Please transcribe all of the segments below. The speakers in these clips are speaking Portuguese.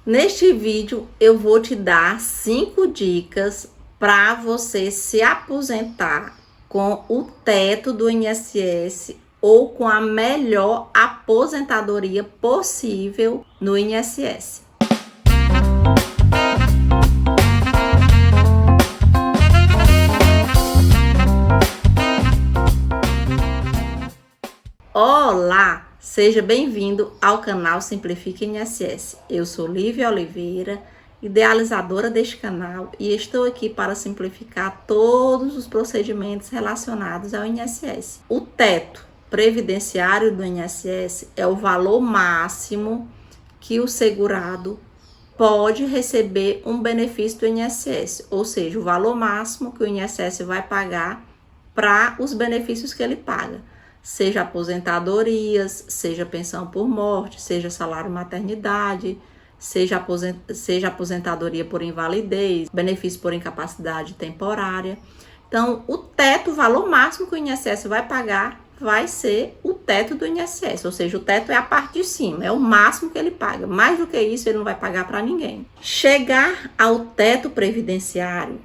Neste vídeo eu vou te dar 5 dicas para você se aposentar com o teto do INSS ou com a melhor aposentadoria possível no INSS. Olá! Seja bem-vindo ao canal Simplifique INSS. Eu sou Lívia Oliveira, idealizadora deste canal, e estou aqui para simplificar todos os procedimentos relacionados ao INSS. O teto previdenciário do INSS é o valor máximo que o segurado pode receber um benefício do INSS, ou seja, o valor máximo que o INSS vai pagar para os benefícios que ele paga. Seja aposentadorias, seja pensão por morte, seja salário maternidade, seja aposentadoria por invalidez, benefício por incapacidade temporária. Então, o teto, o valor máximo que o INSS vai pagar, vai ser o teto do INSS, ou seja, o teto é a parte de cima, é o máximo que ele paga. Mais do que isso, ele não vai pagar para ninguém. Chegar ao teto previdenciário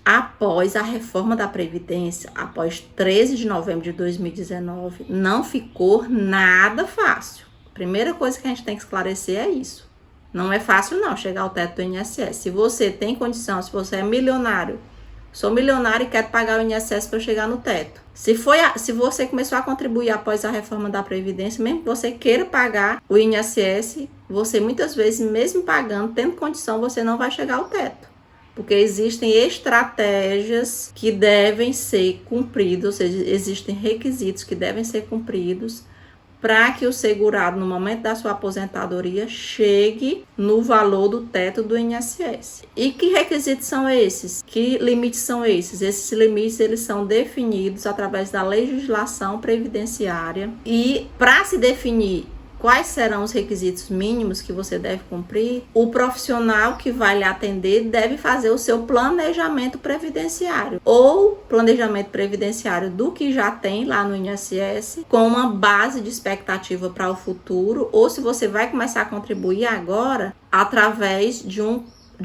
após a reforma da Previdência, após 13 de novembro de 2019, não ficou nada fácil. A primeira coisa que a gente tem que esclarecer é isso. Não é fácil não chegar ao teto do INSS. Se você tem condição, se você é milionário, sou milionário e quero pagar o INSS para eu chegar no teto. Se você começou a contribuir após a reforma da Previdência, mesmo que você queira pagar o INSS, você muitas vezes, mesmo pagando, tendo condição, você não vai chegar ao teto. Porque existem estratégias que devem ser cumpridas, ou seja, existem requisitos que devem ser cumpridos para que o segurado, no momento da sua aposentadoria, chegue no valor do teto do INSS. E que requisitos são esses? Que limites são esses? Esses limites, eles são definidos através da legislação previdenciária. E para se definir quais serão os requisitos mínimos que você deve cumprir, o profissional que vai lhe atender deve fazer o seu planejamento previdenciário ou planejamento previdenciário do que já tem lá no INSS, com uma base de expectativa para o futuro, ou se você vai começar a contribuir agora, através de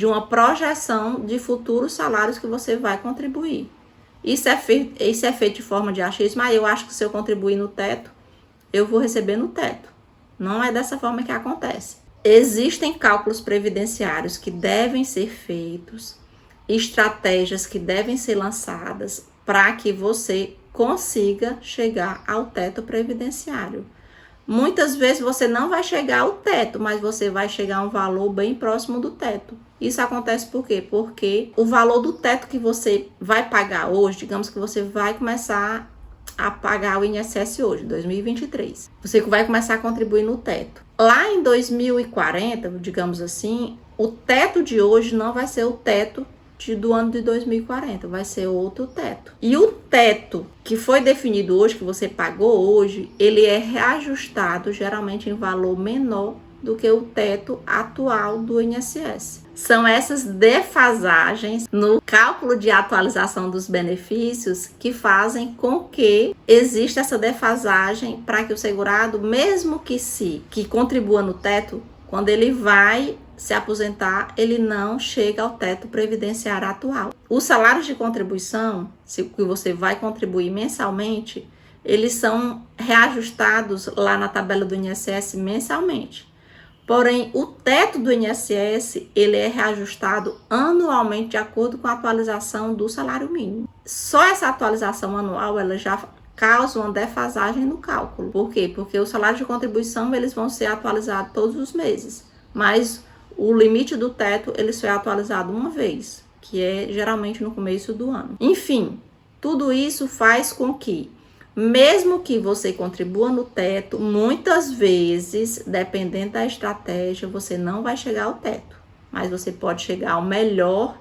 uma projeção de futuros salários que você vai contribuir. Isso é feito de forma de achismo, eu acho que se eu contribuir no teto, eu vou receber no teto. Não é dessa forma que acontece. Existem cálculos previdenciários que devem ser feitos, estratégias que devem ser lançadas para que você consiga chegar ao teto previdenciário. Muitas vezes você não vai chegar ao teto, mas você vai chegar a um valor bem próximo do teto. Isso acontece por quê? Porque o valor do teto que você vai pagar hoje, digamos que você vai começar a pagar o INSS hoje, 2023. Você vai começar a contribuir no teto. Lá em 2040, digamos assim, o teto de hoje não vai ser o teto do ano de 2040, vai ser outro teto. E o teto que foi definido hoje, que você pagou hoje, ele é reajustado geralmente em valor menor do que o teto atual do INSS. São essas defasagens no cálculo de atualização dos benefícios que fazem com que exista essa defasagem para que o segurado, mesmo que contribua no teto, quando ele vai se aposentar, ele não chega ao teto previdenciário atual. Os salários de contribuição, que você vai contribuir mensalmente, eles são reajustados lá na tabela do INSS mensalmente. Porém, o teto do INSS, ele é reajustado anualmente de acordo com a atualização do salário mínimo. Só essa atualização anual, ela já causa uma defasagem no cálculo. Por quê? Porque os salários de contribuição, eles vão ser atualizados todos os meses. Mas o limite do teto, ele só é atualizado uma vez, que é geralmente no começo do ano. Enfim, tudo isso faz com que, mesmo que você contribua no teto, muitas vezes, dependendo da estratégia, você não vai chegar ao teto, mas você pode chegar ao melhor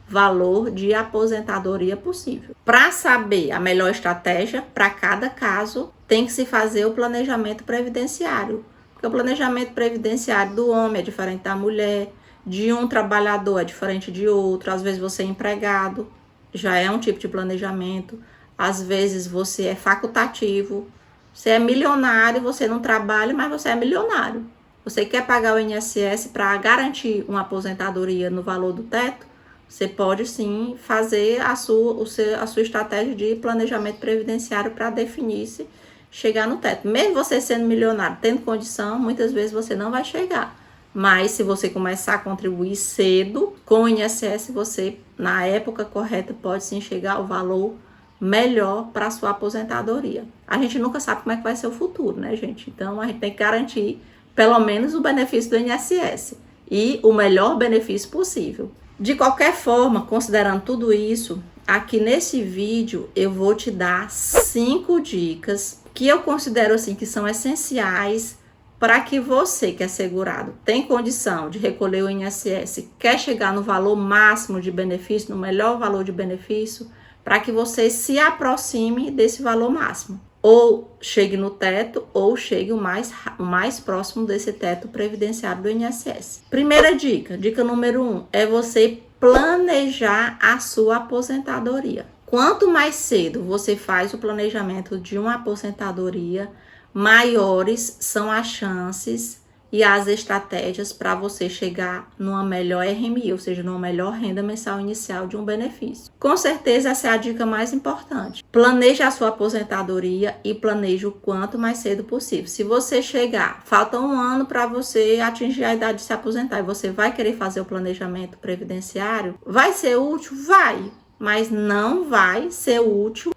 valor de aposentadoria possível. Para saber a melhor estratégia para cada caso, tem que se fazer o planejamento previdenciário, porque o planejamento previdenciário do homem é diferente da mulher, de um trabalhador é diferente de outro, às vezes você é empregado, já é um tipo de planejamento. Às vezes você é facultativo, você é milionário, você não trabalha, mas você é milionário. Você quer pagar o INSS para garantir uma aposentadoria no valor do teto? Você pode sim fazer a sua estratégia de planejamento previdenciário para definir se chegar no teto. Mesmo você sendo milionário, tendo condição, muitas vezes você não vai chegar. Mas se você começar a contribuir cedo com o INSS, você, na época correta, pode sim chegar ao valor melhor para a sua aposentadoria. A gente nunca sabe como é que vai ser o futuro, né, gente? Então, a gente tem que garantir pelo menos o benefício do INSS e o melhor benefício possível. De qualquer forma, considerando tudo isso, aqui nesse vídeo eu vou te dar 5 dicas que eu considero assim que são essenciais para que você que é segurado, tem condição de recolher o INSS, quer chegar no valor máximo de benefício, no melhor valor de benefício, para que você se aproxime desse valor máximo. Ou chegue no teto, ou chegue o mais próximo desse teto previdenciário do INSS. Primeira dica, dica número 1, é você planejar a sua aposentadoria. Quanto mais cedo você faz o planejamento de uma aposentadoria, maiores são as chances e as estratégias para você chegar numa melhor RMI, ou seja, numa melhor renda mensal inicial de um benefício. Com certeza essa é a dica mais importante. Planeje a sua aposentadoria e planeje o quanto mais cedo possível. Se você chegar, falta um ano para você atingir a idade de se aposentar e você vai querer fazer o planejamento previdenciário, vai ser útil? Vai, mas não vai ser útil,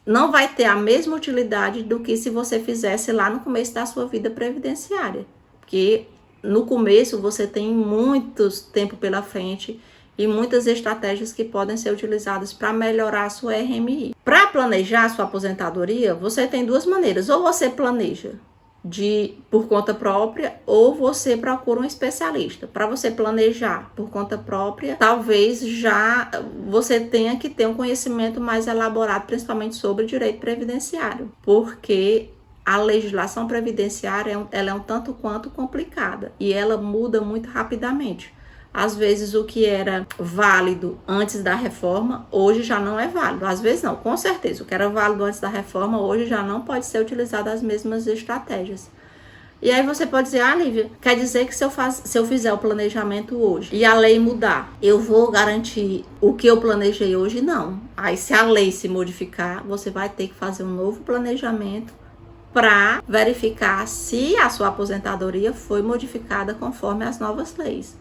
não vai ter a mesma utilidade do que se você fizesse lá no começo da sua vida previdenciária. Porque no começo você tem muito tempo pela frente e muitas estratégias que podem ser utilizadas para melhorar a sua RMI. Para planejar a sua aposentadoria, você tem duas maneiras. Ou você planeja por conta própria, ou você procura um especialista. Para você planejar por conta própria, talvez já você tenha que ter um conhecimento mais elaborado, principalmente sobre direito previdenciário, porque a legislação previdenciária ela é um tanto quanto complicada e ela muda muito rapidamente. Às vezes o que era válido antes da reforma, hoje já não é válido. Às vezes não, com certeza. O que era válido antes da reforma, hoje já não pode ser utilizado as mesmas estratégias. E aí você pode dizer, Lívia, quer dizer que se eu fizer o planejamento hoje e a lei mudar, eu vou garantir o que eu planejei hoje? Não. Aí se a lei se modificar, você vai ter que fazer um novo planejamento para verificar se a sua aposentadoria foi modificada conforme as novas leis.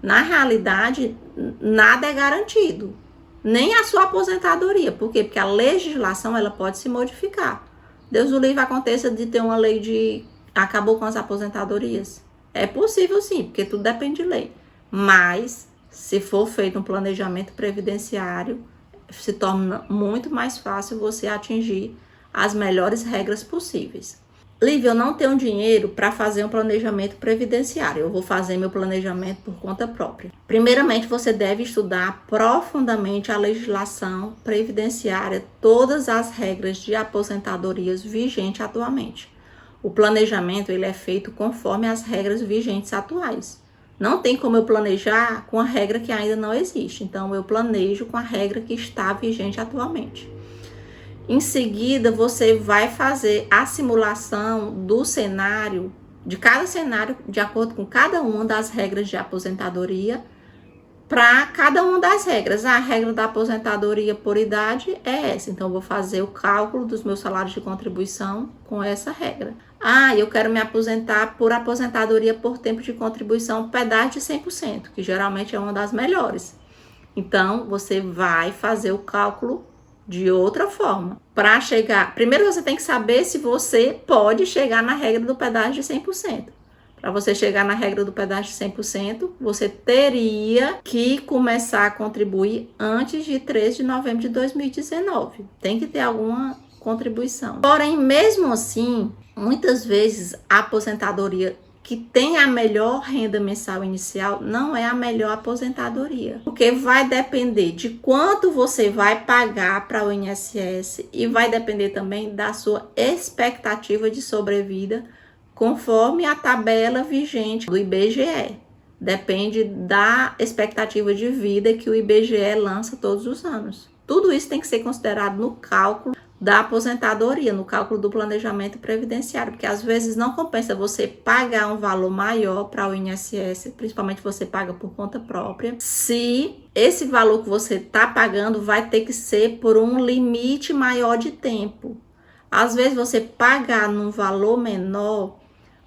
Na realidade, nada é garantido, nem a sua aposentadoria. Por quê? Porque a legislação ela pode se modificar. Deus o livre aconteça de ter uma lei de acabou com as aposentadorias. É possível sim, porque tudo depende de lei. Mas, se for feito um planejamento previdenciário, se torna muito mais fácil você atingir as melhores regras possíveis. Lívia, eu não tenho dinheiro para fazer um planejamento previdenciário. Eu vou fazer meu planejamento por conta própria. Primeiramente, você deve estudar profundamente a legislação previdenciária, todas as regras de aposentadorias vigentes atualmente. O planejamento ele é feito conforme as regras vigentes atuais. Não tem como eu planejar com a regra que ainda não existe. Então, eu planejo com a regra que está vigente atualmente. Em seguida, você vai fazer a simulação do cenário, de cada cenário, de acordo com cada uma das regras de aposentadoria, para cada uma das regras. A regra da aposentadoria por idade é essa, então eu vou fazer o cálculo dos meus salários de contribuição com essa regra. Eu quero me aposentar por aposentadoria por tempo de contribuição, pedágio de 100%, que geralmente é uma das melhores. Então, você vai fazer o cálculo de outra forma. Para chegar, primeiro você tem que saber se você pode chegar na regra do pedágio de 100%. Para você chegar na regra do pedágio de 100%, você teria que começar a contribuir antes de 13 de novembro de 2019. Tem que ter alguma contribuição. Porém, mesmo assim, muitas vezes a aposentadoria que tem a melhor renda mensal inicial não é a melhor aposentadoria, porque vai depender de quanto você vai pagar para o INSS e vai depender também da sua expectativa de sobrevida conforme a tabela vigente do IBGE. Depende da expectativa de vida que o IBGE lança todos os anos. Tudo isso tem que ser considerado no cálculo da aposentadoria, no cálculo do planejamento previdenciário, porque às vezes não compensa você pagar um valor maior para o INSS, principalmente você paga por conta própria, se esse valor que você está pagando vai ter que ser por um limite maior de tempo. Às vezes você pagar num valor menor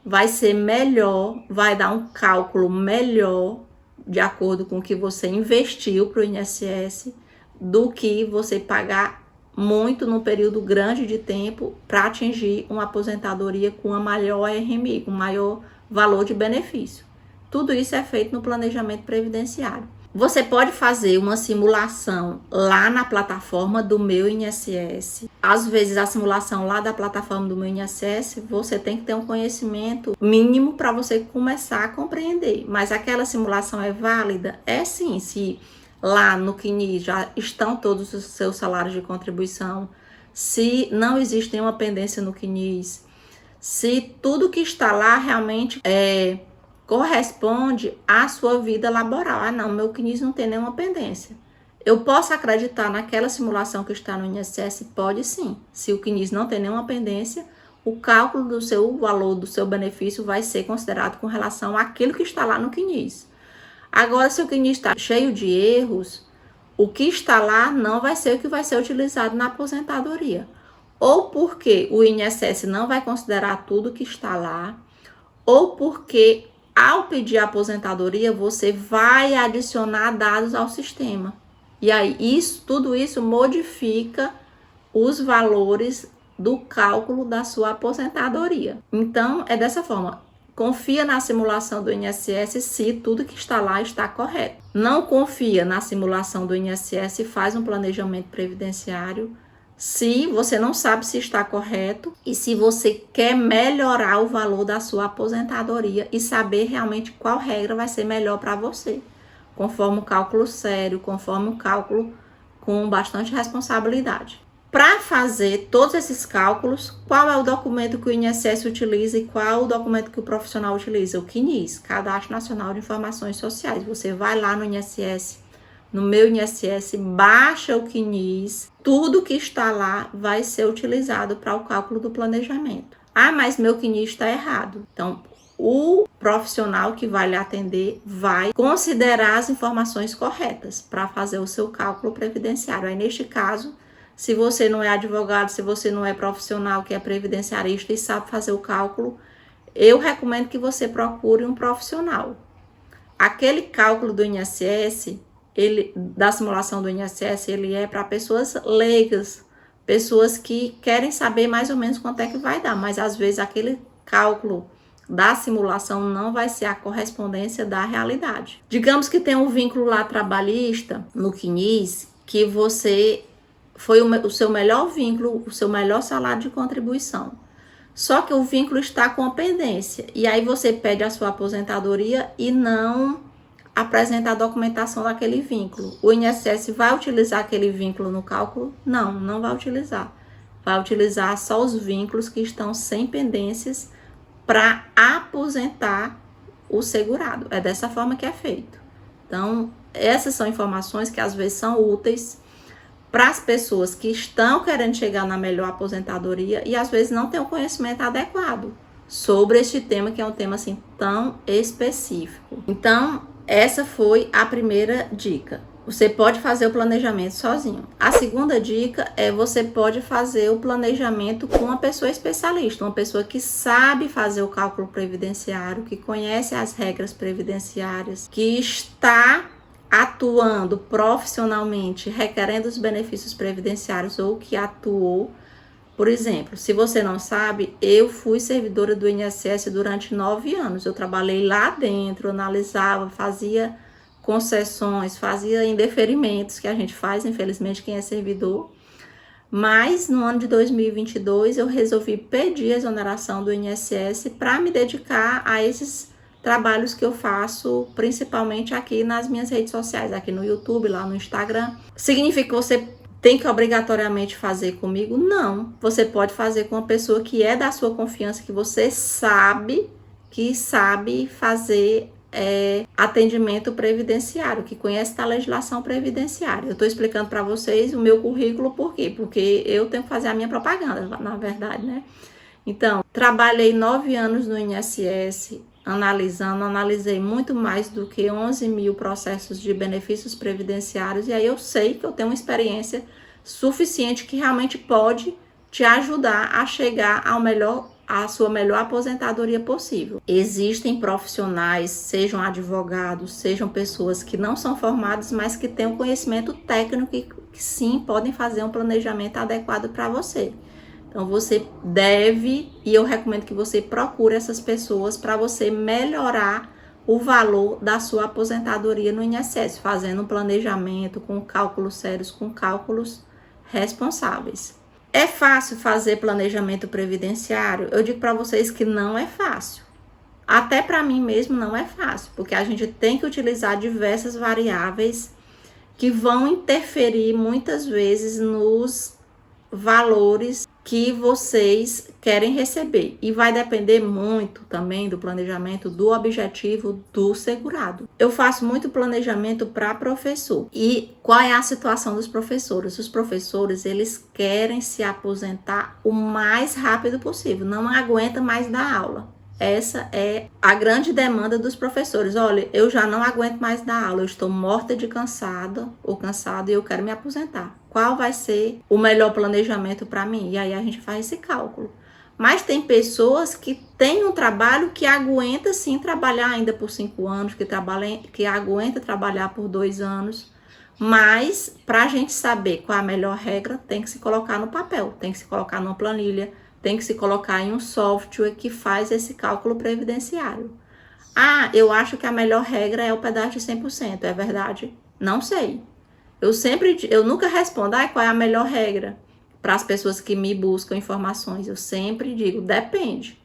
vai ser melhor, vai dar um cálculo melhor de acordo com o que você investiu para o INSS, do que você pagar muito num período grande de tempo para atingir uma aposentadoria com uma maior RMI, com maior valor de benefício. Tudo isso é feito no planejamento previdenciário. Você pode fazer uma simulação lá na plataforma do Meu INSS. Às vezes a simulação lá da plataforma do Meu INSS, você tem que ter um conhecimento mínimo para você começar a compreender. Mas aquela simulação é válida? É sim, se lá no CNIS já estão todos os seus salários de contribuição, se não existe nenhuma pendência no CNIS, se tudo que está lá realmente corresponde à sua vida laboral. Ah, não, meu CNIS não tem nenhuma pendência. Eu posso acreditar naquela simulação que está no INSS? Pode sim. Se o CNIS não tem nenhuma pendência, o cálculo do seu valor, do seu benefício vai ser considerado com relação àquilo que está lá no CNIS. Agora, se o CNIS está cheio de erros, o que está lá não vai ser o que vai ser utilizado na aposentadoria. Ou porque o INSS não vai considerar tudo que está lá, ou porque ao pedir a aposentadoria você vai adicionar dados ao sistema. E aí, tudo isso modifica os valores do cálculo da sua aposentadoria. Então, é dessa forma. Confia na simulação do INSS se tudo que está lá está correto. Não confia na simulação do INSS e faz um planejamento previdenciário se você não sabe se está correto e se você quer melhorar o valor da sua aposentadoria e saber realmente qual regra vai ser melhor para você, conforme um cálculo sério, conforme um cálculo com bastante responsabilidade. Para fazer todos esses cálculos, qual é o documento que o INSS utiliza e qual o documento que o profissional utiliza? O CNIS, Cadastro Nacional de Informações Sociais. Você vai lá no INSS, no Meu INSS, baixa o CNIS, tudo que está lá vai ser utilizado para o cálculo do planejamento. Ah, mas meu CNIS está errado. Então, o profissional que vai lhe atender vai considerar as informações corretas para fazer o seu cálculo previdenciário. Aí, neste caso, se você não é advogado, se você não é profissional que é previdenciarista e sabe fazer o cálculo, eu recomendo que você procure um profissional. Aquele cálculo do INSS, da simulação do INSS, ele é para pessoas leigas, pessoas que querem saber mais ou menos quanto é que vai dar, mas às vezes aquele cálculo da simulação não vai ser a correspondência da realidade. Digamos que tem um vínculo lá trabalhista no CNIS, que você foi o seu melhor vínculo, o seu melhor salário de contribuição. Só que o vínculo está com a pendência. E aí você pede a sua aposentadoria e não apresenta a documentação daquele vínculo. O INSS vai utilizar aquele vínculo no cálculo? Não, não vai utilizar. Vai utilizar só os vínculos que estão sem pendências para aposentar o segurado. É dessa forma que é feito. Então, essas são informações que às vezes são úteis para as pessoas que estão querendo chegar na melhor aposentadoria e às vezes não têm o conhecimento adequado sobre este tema, que é um tema assim tão específico. Então, essa foi a primeira dica. Você pode fazer o planejamento sozinho. A segunda dica é você pode fazer o planejamento com uma pessoa especialista, uma pessoa que sabe fazer o cálculo previdenciário, que conhece as regras previdenciárias, que está atuando profissionalmente, requerendo os benefícios previdenciários ou que atuou. Por exemplo, se você não sabe, eu fui servidora do INSS durante 9 anos. Eu trabalhei lá dentro, analisava, fazia concessões, fazia indeferimentos, que a gente faz, infelizmente, quem é servidor. Mas no ano de 2022, eu resolvi pedir a exoneração do INSS para me dedicar a esses trabalhos que eu faço, principalmente aqui nas minhas redes sociais, aqui no YouTube, lá no Instagram. Significa que você tem que obrigatoriamente fazer comigo? Não. Você pode fazer com uma pessoa que é da sua confiança, que você sabe fazer é atendimento previdenciário, que conhece da legislação previdenciária. Eu estou explicando para vocês o meu currículo, por quê? Porque eu tenho que fazer a minha propaganda, na verdade, né? Então, trabalhei 9 anos no INSS, analisei muito mais do que 11 mil processos de benefícios previdenciários, e aí eu sei que eu tenho uma experiência suficiente que realmente pode te ajudar a chegar à sua melhor aposentadoria possível. Existem profissionais, sejam advogados, sejam pessoas que não são formadas, mas que têm um conhecimento técnico e que sim podem fazer um planejamento adequado para você. Então você deve, e eu recomendo que você procure essas pessoas para você melhorar o valor da sua aposentadoria no INSS, fazendo um planejamento com cálculos sérios, com cálculos responsáveis. É fácil fazer planejamento previdenciário? Eu digo para vocês que não é fácil. Até para mim mesmo não é fácil, porque a gente tem que utilizar diversas variáveis que vão interferir muitas vezes nos valores que vocês querem receber. E vai depender muito também do planejamento, do objetivo do segurado. Eu faço muito planejamento para professor. E qual é a situação dos professores? Os professores, eles querem se aposentar o mais rápido possível. Não aguenta mais dar aula. Essa é a grande demanda dos professores. Olha, eu já não aguento mais dar aula, eu estou morta de cansada ou cansado e eu quero me aposentar. Qual vai ser o melhor planejamento para mim? E aí a gente faz esse cálculo. Mas tem pessoas que têm um trabalho que aguenta sim trabalhar ainda por 5 anos, que aguenta trabalhar por 2 anos. Mas para a gente saber qual é a melhor regra, tem que se colocar no papel, tem que se colocar numa planilha, tem que se colocar em um software que faz esse cálculo previdenciário. Ah, eu acho que a melhor regra é o pedágio de 100%, é verdade? Não sei. Eu nunca respondo, qual é a melhor regra para as pessoas que me buscam informações. Eu sempre digo, depende.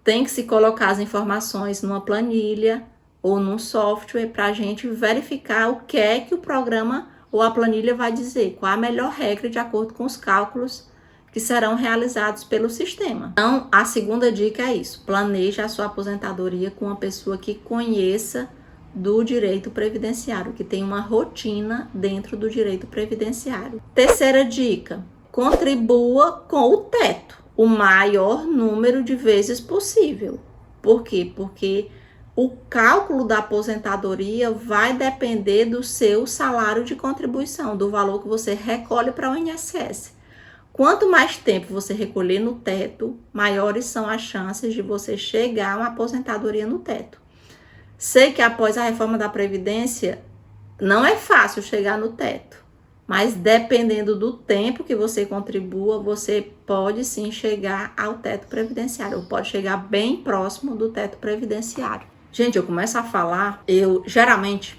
Tem que se colocar as informações numa planilha ou num software para a gente verificar o que é que o programa ou a planilha vai dizer, qual a melhor regra de acordo com os cálculos que serão realizados pelo sistema. Então, a segunda dica é isso: planeje a sua aposentadoria com uma pessoa que conheça do direito previdenciário, que tem uma rotina dentro do direito previdenciário. Terceira dica: contribua com o teto, o maior número de vezes possível. Por quê? Porque o cálculo da aposentadoria vai depender do seu salário de contribuição, do valor que você recolhe para o INSS. Quanto mais tempo você recolher no teto, maiores são as chances de você chegar a uma aposentadoria no teto. Sei que após a reforma da Previdência, não é fácil chegar no teto, mas dependendo do tempo que você contribua, você pode sim chegar ao teto previdenciário, ou pode chegar bem próximo do teto previdenciário. Gente, eu começo a falar, geralmente,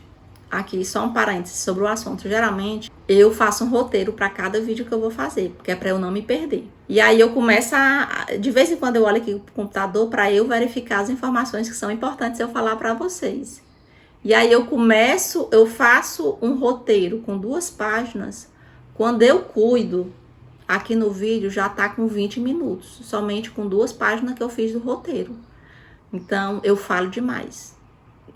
aqui só um parênteses sobre o assunto, geralmente eu faço um roteiro para cada vídeo que eu vou fazer, porque é para eu não me perder. E aí eu começo de vez em quando eu olho aqui pro computador para eu verificar as informações que são importantes eu falar para vocês. E aí eu faço um roteiro com 2 páginas, quando eu cuido, aqui no vídeo já tá com 20 minutos, somente com 2 páginas que eu fiz do roteiro. Então eu falo demais.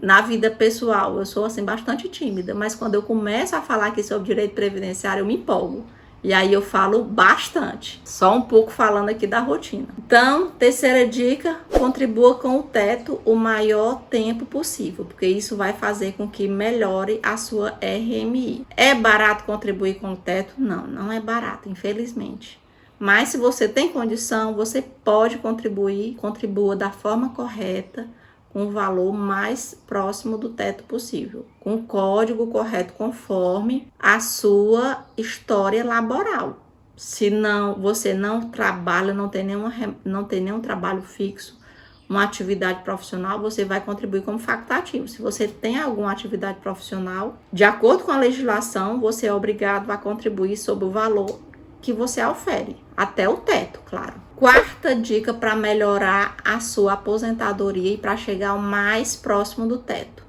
Na vida pessoal, eu sou assim bastante tímida, mas quando eu começo a falar aqui sobre direito previdenciário, eu me empolgo. E aí eu falo bastante, só um pouco falando aqui da rotina. Então, terceira dica, contribua com o teto o maior tempo possível, porque isso vai fazer com que melhore a sua RMI. É barato contribuir com o teto? Não, não é barato, infelizmente. Mas se você tem condição, você pode contribuir, contribua da forma correta, com o valor mais próximo do teto possível, com o código correto conforme a sua história laboral. Se não, você não trabalha, não tem nenhum trabalho fixo, uma atividade profissional, você vai contribuir como facultativo. Se você tem alguma atividade profissional, de acordo com a legislação, você é obrigado a contribuir sobre o valor que você ofere, até o teto, claro. Quarta dica para melhorar a sua aposentadoria e para chegar o mais próximo do teto: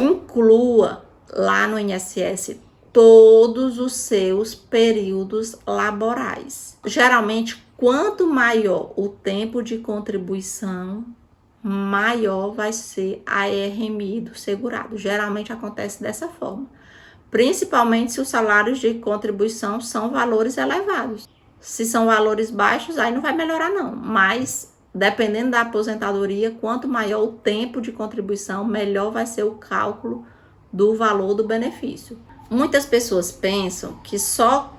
inclua lá no INSS todos os seus períodos laborais. Geralmente, quanto maior o tempo de contribuição, maior vai ser a RMI do segurado. Geralmente acontece dessa forma, principalmente se os salários de contribuição são valores elevados. Se são valores baixos, aí não vai melhorar não, mas dependendo da aposentadoria, quanto maior o tempo de contribuição, melhor vai ser o cálculo do valor do benefício. Muitas pessoas pensam que só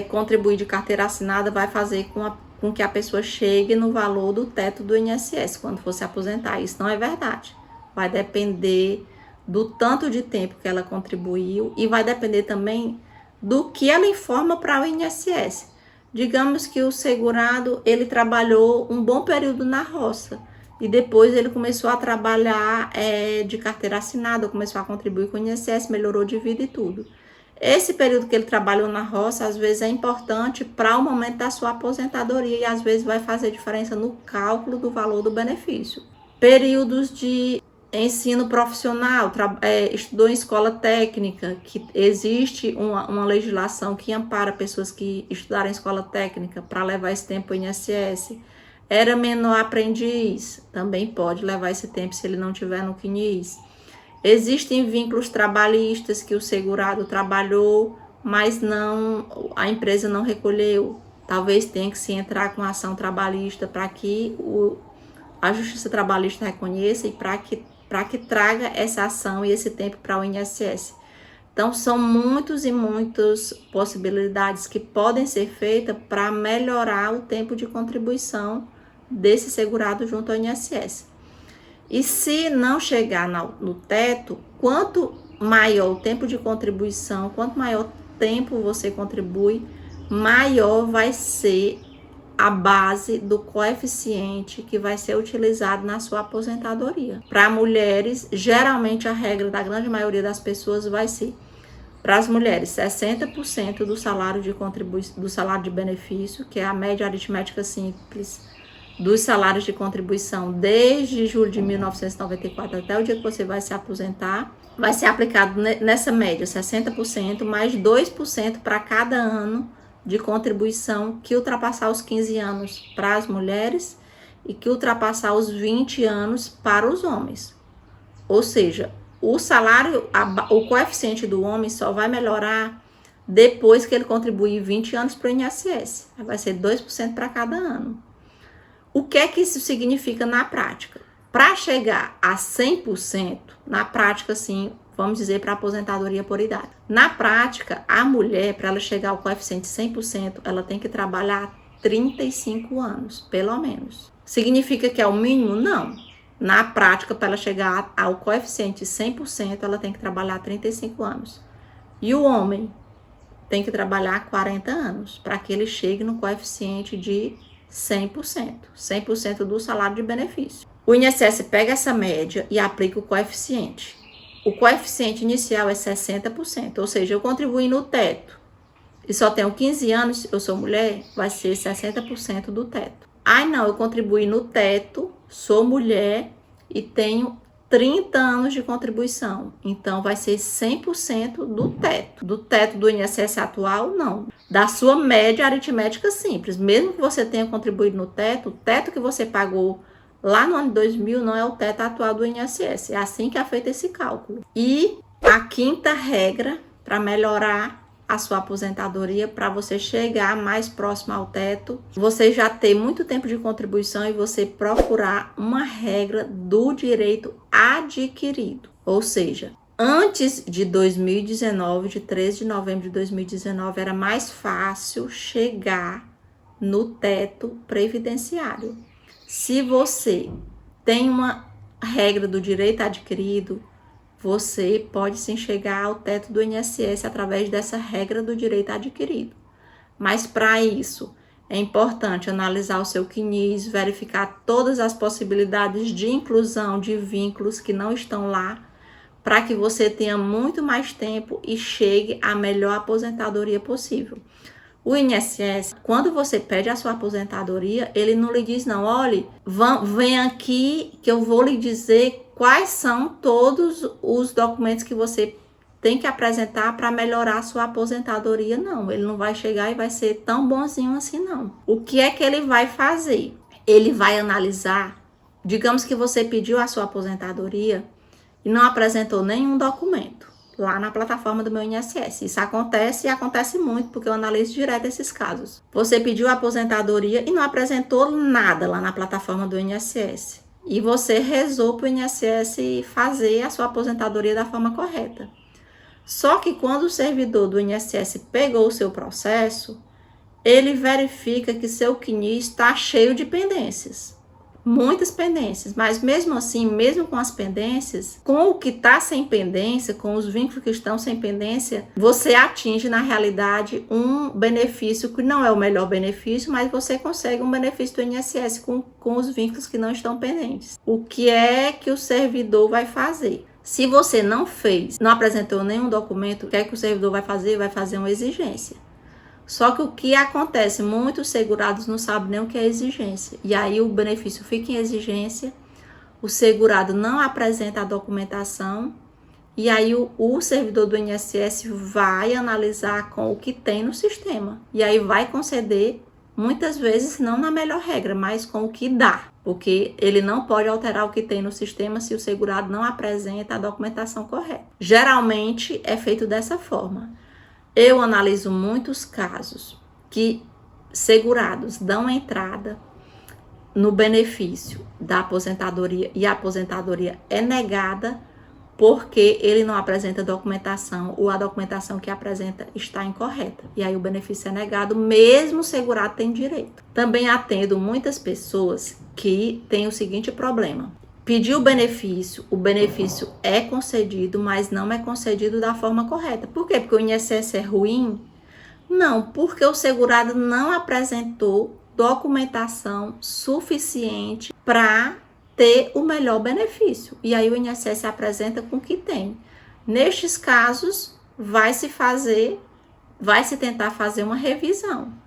contribuir de carteira assinada vai fazer com que a pessoa chegue no valor do teto do INSS quando for se aposentar. Isso não é verdade. Vai depender do tanto de tempo que ela contribuiu e vai depender também do que ela informa para o INSS. Digamos que o segurado, ele trabalhou um bom período na roça e depois ele começou a trabalhar de carteira assinada, começou a contribuir com o INSS, melhorou de vida e tudo. Esse período que ele trabalhou na roça, às vezes é importante para o momento da sua aposentadoria e às vezes vai fazer diferença no cálculo do valor do benefício. Períodos de ensino profissional, estudou em escola técnica, que existe uma legislação que ampara pessoas que estudaram em escola técnica para levar esse tempo ao INSS. Era menor aprendiz, também pode levar esse tempo se ele não tiver no CNIS. Existem vínculos trabalhistas que o segurado trabalhou, mas a empresa não recolheu. Talvez tenha que se entrar com ação trabalhista para que a Justiça Trabalhista reconheça e para que traga essa ação e esse tempo para o INSS. Então, são muitas e muitas possibilidades que podem ser feitas para melhorar o tempo de contribuição desse segurado junto ao INSS. E se não chegar no teto, quanto maior o tempo de contribuição, quanto maior tempo você contribui, maior vai ser a base do coeficiente que vai ser utilizado na sua aposentadoria. Para mulheres, geralmente a regra da grande maioria das pessoas vai ser, para as mulheres, 60% do salário do salário de benefício, que é a média aritmética simples dos salários de contribuição desde julho de 1994 até o dia que você vai se aposentar, vai ser aplicado nessa média, 60% mais 2% para cada ano de contribuição que ultrapassar os 15 anos para as mulheres e que ultrapassar os 20 anos para os homens. Ou seja, o coeficiente do homem só vai melhorar depois que ele contribuir 20 anos para o INSS. Vai ser 2% para cada ano. O que é que isso significa na prática? Para chegar a 100%, na prática, sim, vamos dizer, para aposentadoria por idade. Na prática, a mulher, para ela chegar ao coeficiente 100%, ela tem que trabalhar 35 anos, pelo menos. Significa que é o mínimo? Não. Na prática, para ela chegar ao coeficiente 100%, ela tem que trabalhar 35 anos. E o homem tem que trabalhar 40 anos, para que ele chegue no coeficiente de 100%. 100% do salário de benefício. O INSS pega essa média e aplica o coeficiente. O coeficiente inicial é 60%, ou seja, eu contribuí no teto e só tenho 15 anos, eu sou mulher, vai ser 60% do teto. Ai não, eu contribuí no teto, sou mulher e tenho 30 anos de contribuição, então vai ser 100% do teto. Do teto do INSS atual, não. Da sua média aritmética simples, mesmo que você tenha contribuído no teto, o teto que você pagou lá no ano 2000 não é o teto atual do INSS. É assim que é feito esse cálculo. E a quinta regra para melhorar a sua aposentadoria, para você chegar mais próximo ao teto, você já ter muito tempo de contribuição e você procurar uma regra do direito adquirido. Ou seja, antes de 2019, de 13 de novembro de 2019, era mais fácil chegar no teto previdenciário. Se você tem uma regra do direito adquirido, você pode sim chegar ao teto do INSS através dessa regra do direito adquirido. Mas para isso, é importante analisar o seu CNIS, verificar todas as possibilidades de inclusão de vínculos que não estão lá, para que você tenha muito mais tempo e chegue à melhor aposentadoria possível. O INSS, quando você pede a sua aposentadoria, ele não lhe diz não, olhe, vem aqui que eu vou lhe dizer quais são todos os documentos que você tem que apresentar para melhorar a sua aposentadoria, não. Ele não vai chegar e vai ser tão bonzinho assim, não. O que é que ele vai fazer? Ele vai analisar Digamos que você pediu a sua aposentadoria e não apresentou nenhum documento lá na plataforma do meu INSS. Isso acontece e acontece muito, porque eu analiso direto esses casos. Você pediu a aposentadoria e não apresentou nada lá na plataforma do INSS. E você rezou para o INSS fazer a sua aposentadoria da forma correta. Só que quando o servidor do INSS pegou o seu processo, ele verifica que seu CNI está cheio de pendências. Muitas pendências, mas mesmo assim, mesmo com as pendências, com o que está sem pendência, com os vínculos que estão sem pendência, você atinge na realidade um benefício que não é o melhor benefício, mas você consegue um benefício do INSS com os vínculos que não estão pendentes. O que é que o servidor vai fazer? Se você não fez, não apresentou nenhum documento, o que é que o servidor vai fazer? Vai fazer uma exigência. Só que o que acontece? Muitos segurados não sabem nem o que é exigência. E aí o benefício fica em exigência, o segurado não apresenta a documentação, e aí o servidor do INSS vai analisar com o que tem no sistema. E aí vai conceder, muitas vezes não na melhor regra, mas com o que dá. Porque ele não pode alterar o que tem no sistema se o segurado não apresenta a documentação correta. Geralmente é feito dessa forma. Eu analiso muitos casos que segurados dão entrada no benefício da aposentadoria e a aposentadoria é negada porque ele não apresenta documentação ou a documentação que apresenta está incorreta. E aí o benefício é negado, mesmo o segurado tem direito. Também atendo muitas pessoas que têm o seguinte problema. Pediu o benefício é concedido, mas não é concedido da forma correta. Por quê? Porque o INSS é ruim? Não, porque o segurado não apresentou documentação suficiente para ter o melhor benefício. E aí o INSS apresenta com o que tem. Nestes casos, vai se tentar fazer uma revisão.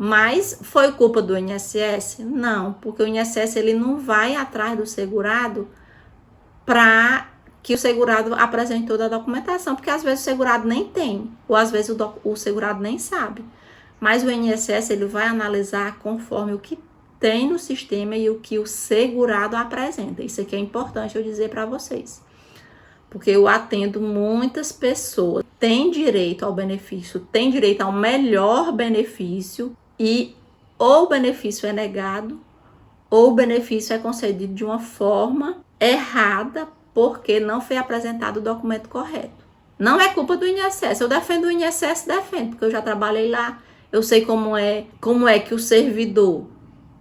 Mas foi culpa do INSS? Não, porque o INSS ele não vai atrás do segurado para que o segurado apresente toda a documentação, porque às vezes o segurado nem tem, ou às vezes o segurado nem sabe. Mas o INSS ele vai analisar conforme o que tem no sistema e o que o segurado apresenta. Isso aqui é importante eu dizer para vocês. Porque eu atendo muitas pessoas, tem direito ao benefício, tem direito ao melhor benefício, e ou o benefício é negado, ou o benefício é concedido de uma forma errada, porque não foi apresentado o documento correto. Não é culpa do INSS, eu defendo o INSS, defendo, porque eu já trabalhei lá, eu sei como é que o servidor,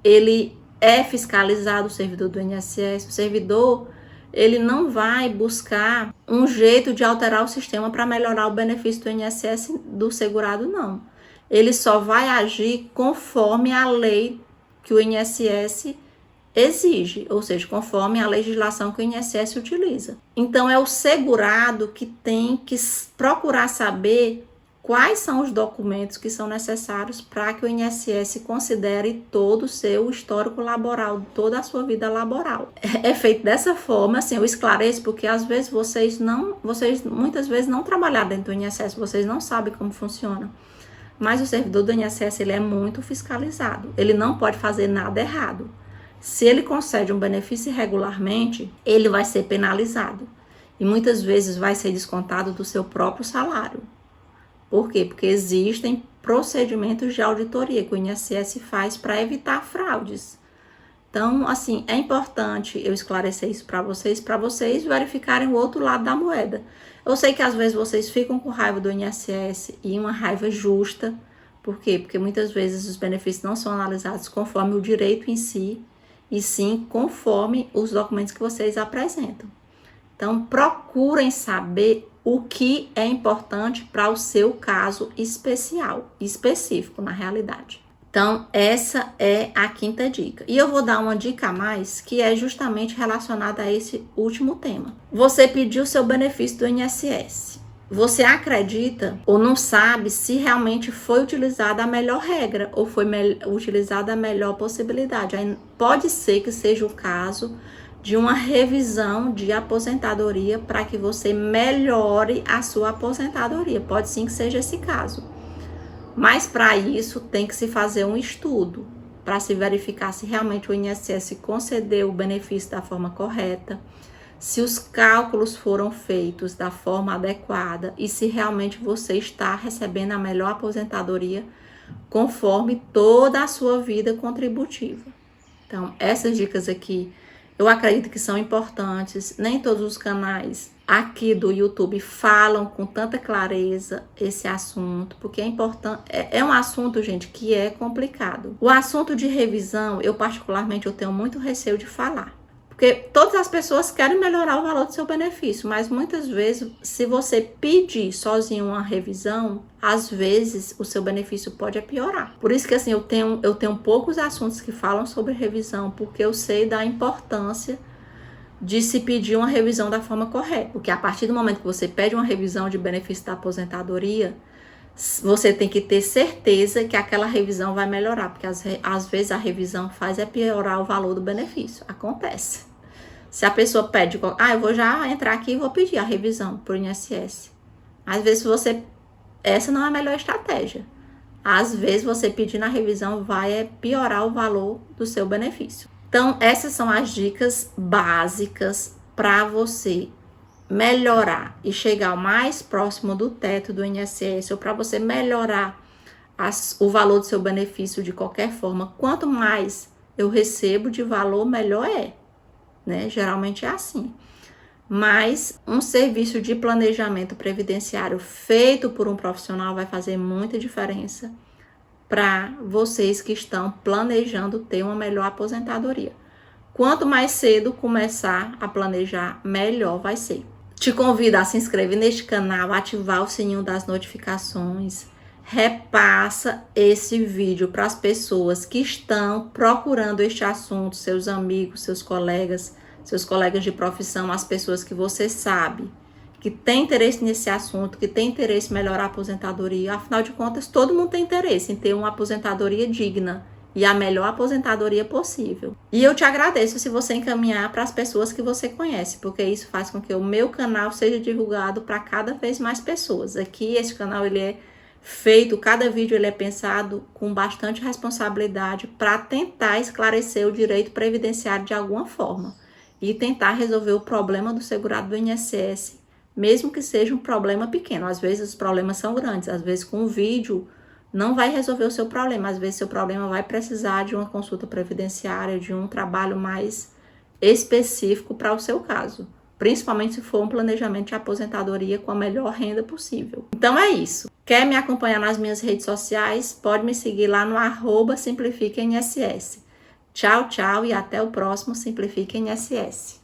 ele é fiscalizado, o servidor do INSS, o servidor, ele não vai buscar um jeito de alterar o sistema para melhorar o benefício do INSS do segurado, não. Ele só vai agir conforme a lei que o INSS exige, ou seja, conforme a legislação que o INSS utiliza. Então, é o segurado que tem que procurar saber quais são os documentos que são necessários para que o INSS considere todo o seu histórico laboral, toda a sua vida laboral. É feito dessa forma, assim, eu esclareço, porque às vezes vocês muitas vezes não trabalharam dentro do INSS, vocês não sabem como funciona. Mas o servidor do INSS, ele é muito fiscalizado. Ele não pode fazer nada errado. Se ele concede um benefício irregularmente, ele vai ser penalizado. E muitas vezes vai ser descontado do seu próprio salário. Por quê? Porque existem procedimentos de auditoria que o INSS faz para evitar fraudes. Então, assim, é importante eu esclarecer isso para vocês verificarem o outro lado da moeda. Eu sei que às vezes vocês ficam com raiva do INSS e uma raiva justa. Por quê? Porque muitas vezes os benefícios não são analisados conforme o direito em si, e sim conforme os documentos que vocês apresentam. Então, procurem saber o que é importante para o seu caso específico na realidade. Então, essa é a quinta dica. E eu vou dar uma dica a mais, que é justamente relacionada a esse último tema. Você pediu seu benefício do INSS. Você acredita ou não sabe se realmente foi utilizada a melhor regra ou foi utilizada a melhor possibilidade. Aí pode ser que seja o caso de uma revisão de aposentadoria para que você melhore a sua aposentadoria. Pode sim que seja esse caso. Mas para isso tem que se fazer um estudo. para se verificar se realmente o INSS concedeu o benefício da forma correta, se os cálculos foram feitos da forma adequada e se realmente você está recebendo a melhor aposentadoria conforme toda a sua vida contributiva. Então, essas dicas aqui eu acredito que são importantes. Nem todos os canais aqui do YouTube falam com tanta clareza esse assunto, porque é importante, é um assunto, gente, que é complicado. O assunto de revisão, eu particularmente eu tenho muito receio de falar. Porque todas as pessoas querem melhorar o valor do seu benefício, mas muitas vezes, se você pedir sozinho uma revisão, às vezes o seu benefício pode piorar. Por isso que assim, eu tenho poucos assuntos que falam sobre revisão, porque eu sei da importância de se pedir uma revisão da forma correta. Porque a partir do momento que você pede uma revisão de benefício da aposentadoria, você tem que ter certeza que aquela revisão vai melhorar, porque às vezes a revisão faz piorar o valor do benefício. Acontece. Se a pessoa pede, eu vou já entrar aqui e vou pedir a revisão por INSS. Às vezes essa não é a melhor estratégia. Às vezes você pedindo a revisão vai piorar o valor do seu benefício. Então, essas são as dicas básicas para você melhorar e chegar o mais próximo do teto do INSS, ou para você melhorar o valor do seu benefício de qualquer forma. Quanto mais eu recebo de valor, melhor é, né? Geralmente é assim. Mas um serviço de planejamento previdenciário feito por um profissional vai fazer muita diferença para vocês que estão planejando ter uma melhor aposentadoria. Quanto mais cedo começar a planejar, melhor vai ser. Te convido a se inscrever neste canal, ativar o sininho das notificações, repassa esse vídeo para as pessoas que estão procurando este assunto, seus amigos, seus colegas de profissão, as pessoas que você sabe que tem interesse nesse assunto, que tem interesse em melhorar a aposentadoria. Afinal de contas, todo mundo tem interesse em ter uma aposentadoria digna e a melhor aposentadoria possível. E eu te agradeço se você encaminhar para as pessoas que você conhece, porque isso faz com que o meu canal seja divulgado para cada vez mais pessoas. Aqui, esse canal, ele é feito, cada vídeo ele é pensado com bastante responsabilidade para tentar esclarecer o direito previdenciário de alguma forma e tentar resolver o problema do segurado do INSS, mesmo que seja um problema pequeno. Às vezes os problemas são grandes, às vezes com um vídeo não vai resolver o seu problema, às vezes seu problema vai precisar de uma consulta previdenciária, de um trabalho mais específico para o seu caso, principalmente se for um planejamento de aposentadoria com a melhor renda possível. Então é isso. Quer me acompanhar nas minhas redes sociais? Pode me seguir lá no @simplificainss. Tchau, tchau e até o próximo Simplifica INSS.